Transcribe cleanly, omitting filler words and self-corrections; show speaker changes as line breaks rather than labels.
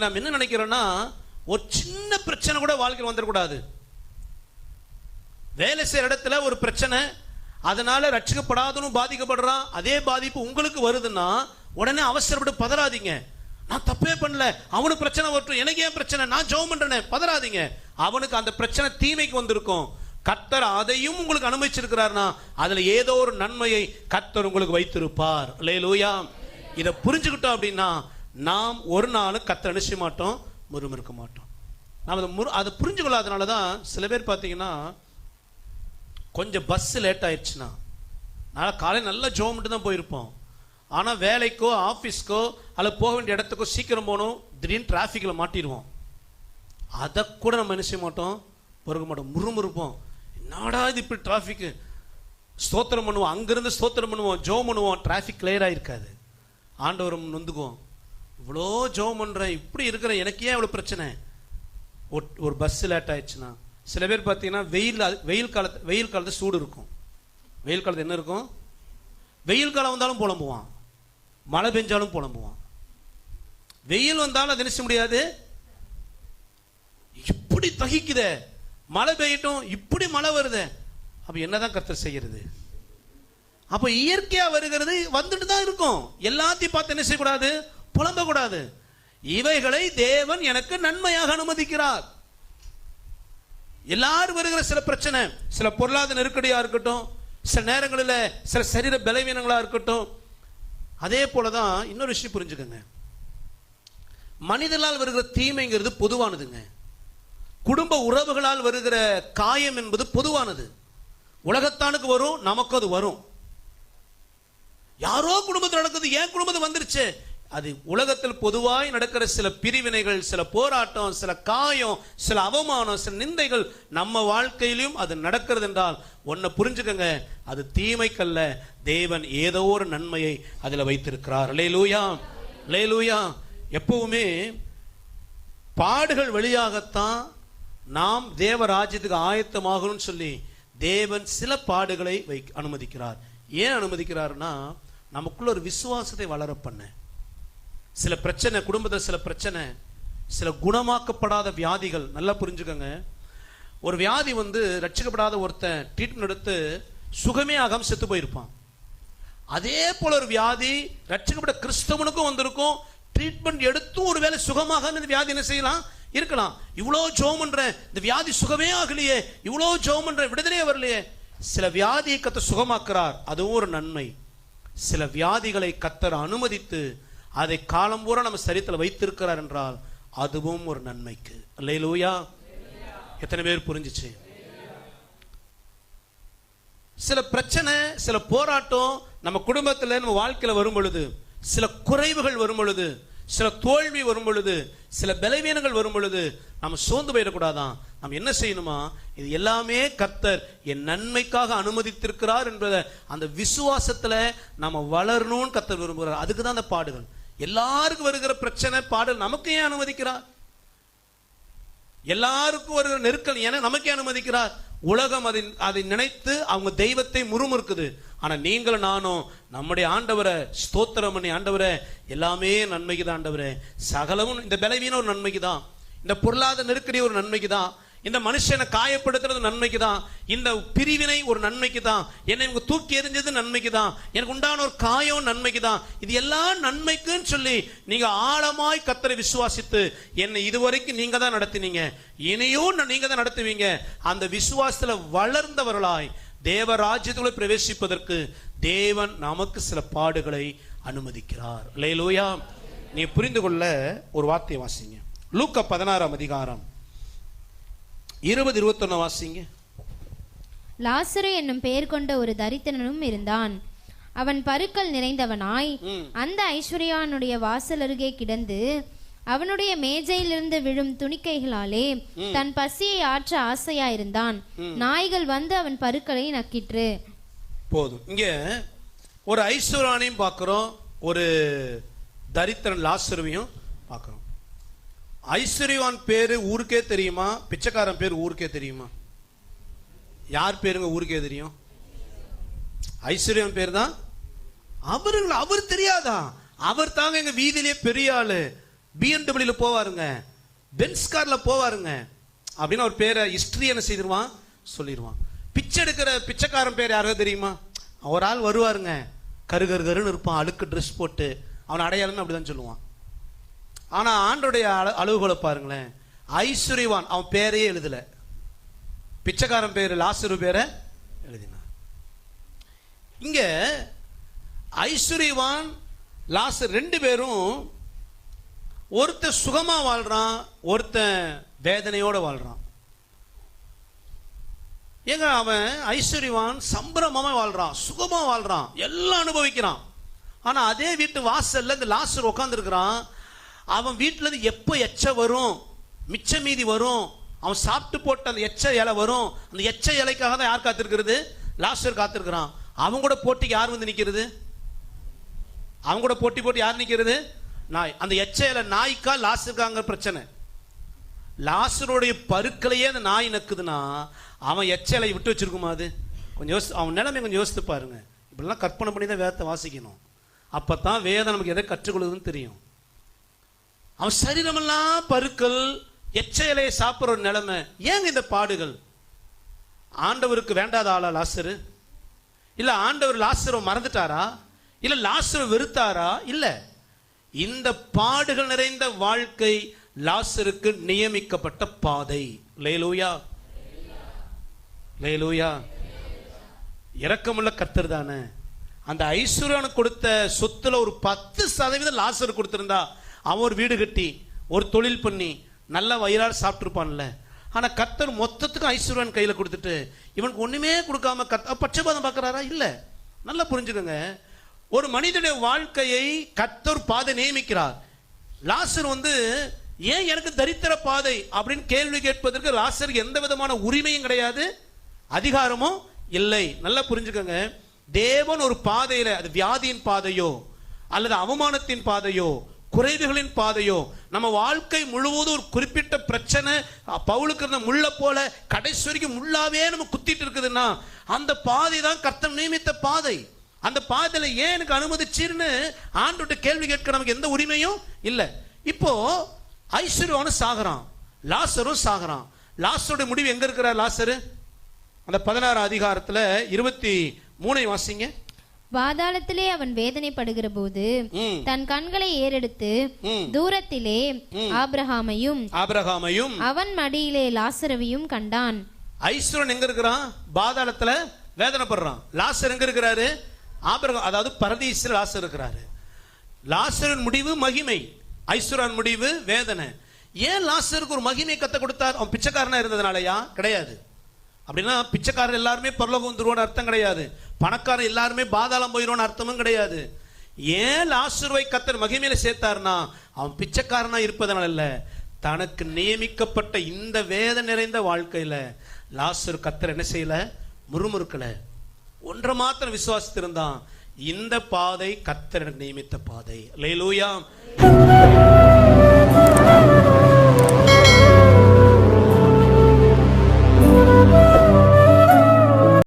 இன்னைக்கு நாம் என்ன நினைக்கிறோம்னா, ஒரு சின்ன பிரச்சனை கூட வாழ்க்கையில் வந்துடக்கூடாது. வேலை செய்யற இடத்துல ஒரு பிரச்சனை, அதனால ரட்சிக்கப்படாதவனும் பாதிக்கப்படுறான், அதே பாதிப்பு உங்களுக்கு வருதுன்னா உடனே அவசரப்பட்டு பதறாதீங்க. நான் தப்பே பண்ணல, அவனுக்கு பிரச்சனை வரட்டும், எனக்கு ஏன் பிரச்சனை, நான் ஜெபம் பண்றேனே, பதறாதீங்க. அவனுக்கு அந்த பிரச்சனை தீமைக்கு வந்திருக்கும். கர்த்தர் அதையும் உங்களுக்கு அனுமதிச்சிருக்கிறார்னா அதுல ஏதோ ஒரு நன்மையை கர்த்தர் உங்களுக்கு வைத்திருப்பார். அல்லேலூயா. இதை புரிஞ்சுக்கிட்டோம் அப்படின்னா நாம் ஒரு நாளும் கர்த்தர் நினைச்ச மாட்டோம், முறுமுறுக்க மாட்டோம். நாம் அதை புரிஞ்சு கொள்ளாதனால தான் சில பேர் பார்த்தீங்கன்னா, கொஞ்சம் பஸ் லேட் ஆயிடுச்சுன்னா, நான் காலையில் நல்லா ஜெபம் பண்ணிட்டு தான் போயிருப்போம், ஆனால் வேலைக்கோ ஆஃபீஸ்க்கோ அல்லது போக வேண்டிய இடத்துக்கோ சீக்கிரம் போகணும், திடீர்னு டிராஃபிக்கில் மாட்டிடுவோம். அதை கூட நம்ம என்ன செய்ய மாட்டோம், பொறுக்க மாட்டோம், முறுமுறுப்போம். என்னடா இது இப்படி டிராஃபிக்கு, ஸ்தோத்திரம் பண்ணுவோம், அங்கிருந்து ஸ்தோத்திரம் பண்ணுவோம், ஜெபம் பண்ணுவோம், டிராஃபிக் கிளியராக இருக்காது. ஆண்டவரும் நொந்துக்குவோம், இவ்வளோ ஜெபம் பண்ணுறேன், இப்படி இருக்கிற எனக்கு ஏன் இவ்வளோ பிரச்சனை. ஒரு பஸ் லேட் ஆயிடுச்சுன்னா, சில பேர் பார்த்தீங்கன்னா வெயில் காலத்து சூடு இருக்கும், வெயில் காலத்து என்ன இருக்கும், வெயில் காலம் வந்தாலும் புலம்புவான், மழை பெஞ்சாலும் புலம்புவான். வெயில் வந்தாலும் அது நினைச்ச முடியாது, இப்படி தகிக்குதே, மழை பெய்யட்டும், இப்படி மழை வருது, அப்ப என்னதான் கர்த்தர் செய்யறது. அப்ப இயற்கையா வருகிறது வந்துட்டு தான் இருக்கும். எல்லாத்தையும் பார்த்து என்ன செய்யக்கூடாது, புலம்ப கூடாது. இவைகளை தேவன் எனக்கு நன்மையாக அனுமதிக்கிறார். எல்லாரும் வருகிற சில பிரச்சனை, சில பொருளாதார நெருக்கடியா இருக்கட்டும், சில நேரங்களில் சில சரீர பலவீனங்களா இருக்கட்டும். அதே போலதான் இன்னொரு விஷயம் புரிஞ்சுக்கங்க, மனிதர்களால் வருகிற தீமைங்கிறது பொதுவானதுங்க. குடும்ப உறவுகளால் வருகிற காயம் என்பது பொதுவானது. உலகத்தானுக்கு வரும், நமக்கு அது வரும். யாரோ குடும்பத்தில் நடக்குது, ஏன் குடும்பத்தில் வந்துருச்சு, அது உலகத்தில் பொதுவாய் நடக்கிற சில பிரிவினைகள், சில போராட்டம், சில காயம், சில அவமானம், சில நிந்தைகள் நம்ம வாழ்க்கையிலும் அது நடக்கிறது என்றால் ஒன்ன புரிஞ்சுக்கங்க, அது தீமைக்கல்ல, தேவன் ஏதோ ஒரு நன்மையை அதில் வைத்திருக்கிறார். அல்லேலூயா, அல்லேலூயா. எப்பவுமே பாடுகள் வழியாகத்தான் நாம் தேவ ராஜ்யத்துக்கு ஆயத்தமாகணும்னு சொல்லி தேவன் சில பாடுகளை அனுமதிக்கிறார். ஏன் அனுமதிக்கிறார்னா நமக்குள்ள ஒரு விசுவாசத்தை வளர பண்ண. சில பிரச்சனை, குடும்பத்தில் சில பிரச்சனை, சில குணமாக்கப்படாத வியாதிகள். நல்லா புரிஞ்சுக்கங்க, ஒரு வியாதி ரட்சிக்கப்படாத ஒருத்தன் ட்ரீட்மெண்ட் எடுத்து சுகமே ஆகாம செத்து போயிருப்பான். அதே போல ஒரு வியாதி ரட்சிக்கப்பட்ட கிறிஸ்தவனுக்கும் வந்திருக்கும், ட்ரீட்மெண்ட் எடுத்தும் ஒரு வேலை சுகமாக இந்த வியாதி என்ன செய்யலாம், இருக்கலாம். இவ்வளோ ஜெபம் பண்றேன், இந்த வியாதி சுகமே ஆகலையே, இவ்வளோ ஜெபம் பண்றேன், விடுதலையே வரலையே. சில வியாதியை கர்த்தர் சுகமாக்குறார், அதுவும் ஒரு நன்மை. சில வியாதிகளை கர்த்தர் அனுமதித்து அதை காலம் பூரா நம்ம சரீரத்தில் வைத்திருக்கிறார் என்றால் அதுவும் ஒரு நன்மைக்கு. அல்லேலூயா. எத்தனை பேர் புரிஞ்சிச்சு? சில பிரச்சனை, சில போராட்டம் நம்ம குடும்பத்தில் நம்ம வாழ்க்கையில் வரும் பொழுது, சில குறைவுகள் வரும் பொழுது, சில தோல்வி வரும் பொழுது, சில பலவீனங்கள் வரும் பொழுது நம்ம சோர்ந்து போயிடக்கூடாதான். நம்ம என்ன செய்யணுமா, இது எல்லாமே கர்த்தர் என் நன்மைக்காக அனுமதித்திருக்கிறார் என்பதை அந்த விசுவாசத்துல நம்ம வளரணும்னு கர்த்தர் விரும்புகிறார். அதுக்கு தான் அந்த பாடுகள். எல்லாருக்கும் வருகிற பிரச்சனை, பாடல் நமக்கு ஏன் அனுமதிக்கிறார்? எல்லாருக்கும் வருகிற நெருக்கல் என நமக்கே அனுமதிக்கிறார்? உலகம் அதை நினைத்து அவங்க தெய்வத்தை முறுமுறுக்குது. ஆனா நீங்களும் நானும் நம்முடைய ஆண்டவரை ஸ்தோத்திரம் பண்ணி, ஆண்டவரை எல்லாமே நன்மைக்கு தான் ஆண்டவரே, சகலமும் இந்த பலவீனம் ஒரு நன்மைக்கு தான், இந்த பொருளாதார நெருக்கடி ஒரு நன்மைக்கு தான், இந்த மனுஷனை காயப்படுத்துறது நன்மைக்கு தான், இந்த பிரிவினை ஒரு நன்மைக்கு தான், என்னை இவங்க தூக்கி எறிஞ்சது நன்மைக்கு தான், எனக்கு உண்டான ஒரு காயம் நன்மைக்கு தான். இது எல்லாம் நன்மைக்குன்னு சொல்லி நீங்க ஆழமாய் கர்த்தரை விசுவாசித்து, என்னை இதுவரைக்கும் நீங்க தான் நடத்தினீங்க, இனியும் நீங்க தான் நடத்துவீங்க. அந்த விசுவாசத்துல வளர்ந்தவர்களாய் தேவ ராஜ்யத்துக்குள்ள பிரவேசிப்பதற்கு தேவன் நமக்கு சில பாடுகளை அனுமதிக்கிறார். அல்லேலூயா. நீ புரிந்து கொள்ள ஒரு வார்த்தையை வாசிங்க. லூக்கா 16ஆம் அதிகாரம் 20-21 வாசிங்க.
லாசரு என்னும் பெயர் கொண்ட ஒரு தரித்திரனும் இருந்தான். அவன் பருக்கள் நிறைந்தவனாய் அந்த ஐஸ்வர்யானுடைய வாசல் அருகே கிடந்து அவனுடைய மேஜையிலிருந்து விழும் துணிக்கைகளாலே தன் பசியை ஆற்ற ஆசையாயிருந்தான். நாய்கள் வந்து அவன் பருக்களை நக்கிற்று.
போதும். இங்க ஒரு ஐஸ்வர்யானையும் பார்க்கிறோம், ஒரு தரித்திரன் லாசருவையும் பார்க்கிறோம். ஐஸ்வர்யவான் பேரு ஊருக்கே தெரியுமா? பிச்சைக்காரன் பேர் ஊருக்கே தெரியுமா? யார் பேருங்க ஊருக்கே தெரியும்? ஐஸ்வர்யவான் பேர் தான். அவர் தெரியாதா? அவர் தாங்க எங்க வீதியிலே பெரிய ஆளு. BMW போவாருங்க, பென்ஸ் கார்ல போவாருங்க அப்படின்னு ஒரு பேரை ஹிஸ்டரி என்ன செய்திருவான், சொல்லிடுவான். பிச்சை எடுக்கிற பிச்சைக்காரன் பேர் யாராவது தெரியுமா? ஒரு ஆள் வருவாருங்க, கருன்னு இருப்பான், அழுக்கு ட்ரெஸ் போட்டு, அவன் அடையாளமே அப்படிதான் சொல்லுவான். ஆனா ஆண்டோடைய அளவுகோலை பாருங்களேன், ஐஸ்வர்யவான் அவன் பேரையே எழுதல, பிச்சைக்காரன் பேரு லாசரு பேரை எழுதினான். இங்க ஐஸ்வர்யவான் லாசர் ரெண்டு பேரும் ஒருத்தன் சுகமா வாழ்றான், ஒருத்தன் வேதனையோட வாழ்றான். ஏங்க அவன் ஐஸ்வர்யவான் சம்பிரமமா வாழ்றான், சுகமா வாழ்றான், எல்லாம் அனுபவிக்கிறான். ஆனா அதே வீட்டு வாசல்ல இந்த லாசர் உட்கார்ந்து இருக்கிறான். அவன் வீட்டுல இருந்து எப்ப எச்ச வரும், மிச்ச மீதி வரும், அவன் சாப்பிட்டு போட்ட அந்த எச்ச இலை வரும், அந்த எச்ச இலைக்காக தான் யார் காத்திருக்கிறது, லாசர் காத்திருக்கிறான். அவங்க கூட போட்டிக்கு யார் வந்து நிக்கிறது, அவங்க கூட போட்டி யார் நிக்கிறது, நாய். அந்த எச்ச இலை நாய்க்கா லாசருக்காங்க பிரச்சனை. லாசருடைய பருக்களையே அந்த நாய் நக்குதுன்னா அவன் எச்சலை விட்டு வச்சிருக்குமா? அது கொஞ்சம் யோசி, அவன் நிலைமை கொஞ்சம் யோசித்து பாருங்க. இப்படிலாம் கற்பனை பண்ணி தான் வேதத்தை வாசிக்கணும். அப்பதான் வேதம் நமக்கு எதை கற்றுக்கொள்ளுதுன்னு தெரியும். அவன் சரீரமெல்லாம் பருக்கள், எச்சலையை சாப்பிட்ற ஒரு நிலைமை. ஏங்க இந்த பாடுகள்? ஆண்டவருக்கு வேண்டாத ஆளா லாசரு? இல்ல ஆண்டவர் லாசரை மறந்துட்டாரா? இல்ல லாசரை வெறுத்தாரா? இல்ல, இந்த பாடுகள் நிறைந்த வாழ்க்கை லாசருக்கு நியமிக்கப்பட்ட பாதை. லேலூயா, லேலூயா. இரக்கமுள்ள கர்த்தர் தானே. அந்த ஐஸ்வர்யானுக்கு கொடுத்த சொத்துல ஒரு 10% லாசர் கொடுத்திருந்தா அவன் ஒரு வீடு கட்டி ஒரு தொழில் பண்ணி நல்ல வயிறால் சாப்பிட்டுருப்பான்ல. ஆனா கர்த்தர் மொத்தத்துக்கும் ஐஸ்வர்யான் கையில கொடுத்துட்டு இவனுக்கு ஒண்ணுமே கொடுக்காம பட்சபாதம் பார்க்கறாரா? இல்ல. நல்லா புரிஞ்சுக்கோங்க, ஒரு மனிதனுடைய வாழ்க்கையை கர்த்தர் பாதை நியமிக்கிறார். லாசர் ஏன் எனக்கு தரித்திர பாதை அப்படின்னு கேள்வி கேட்பதற்கு லாசருக்கு எந்த விதமான உரிமையும் கிடையாது, அதிகாரமும் இல்லை. நல்லா புரிஞ்சுக்கோங்க, தேவன் ஒரு பாதையில, அது வியாதியின் பாதையோ அல்லது அவமானத்தின் பாதையோ குறைவுகளின் பாதையோ, நம்ம வாழ்க்கை முழுவதும் ஒரு குறிப்பிட்ட பிரச்சனை பவுலுக்கு இருந்த முள்ள போல கடைசி வரைக்கும் முள்ளாவே நம்ம குத்திட்டு இருக்குதுன்னா அந்த பாதை தான் கர்த்தர் நியமித்த பாதை. அந்த பாதையில ஏன் எனக்கு அனுமதிச்சிருன்னு ஆண்டவர்ட்ட கேள்வி கேட்க நமக்கு எந்த உரிமையும் இல்லை. இப்போ ஐஸ்வர்யவானும் சாகுறான், லாசரும் சாகுறான். லாசருடைய முடிவு எங்க இருக்கிறார் லாசரு? அந்த 16 அதிகாரத்துல 23 வாசிங்க.
பாதாளத்திலே அவன் வேதனைப்படுகிற போது தன் கண்களை ஏறெடுத்து தூரத்திலே ஆபிரகாமையும் அவன் மடியிலே லாசரவையும் கண்டான்.
ஐஸ்வரன் எங்க இருக்கிறான்? பாதாளத்துல வேதனைப்படுறான். லாசர் எங்க இருக்கிறாரு? ஆபிரகாம், அதாவது பரதீசில் லாசர் இருக்கிறாரு. லாசரின் முடிவு மகிமை, ஐஸ்வரன் முடிவு வேதனை. ஏன் லாசருக்கு ஒரு மகிமை கத்த கொடுத்தார்? அவன் பிச்சைக்காரனா இருந்ததுனாலயா? கிடையாது. அப்படின்னா பிச்சைக்காரர் எல்லாருமே பரலோகம் வந்துருவோன்னு அர்த்தம் கிடையாது, பணக்காரர் எல்லாருமே பாதாளம் போயிடுவோன்னு அர்த்தமும் கிடையாது. ஏன் லாசருவை கத்தர் மகிமையில சேர்த்தார்னா அவன் பிச்சைக்காரனா இருப்பதனால இல்ல, தனக்கு நியமிக்கப்பட்ட இந்த வேதனை நிறைந்த வாழ்க்கையில லாசரு கத்தர் என்ன செய்யல, முறுமுறுக்கல. ஒன்றை மாத்திரம் விசுவாசித்திருந்தான், இந்த பாதை கர்த்தர் நியமித்த பாதை. அல்லேலூயா.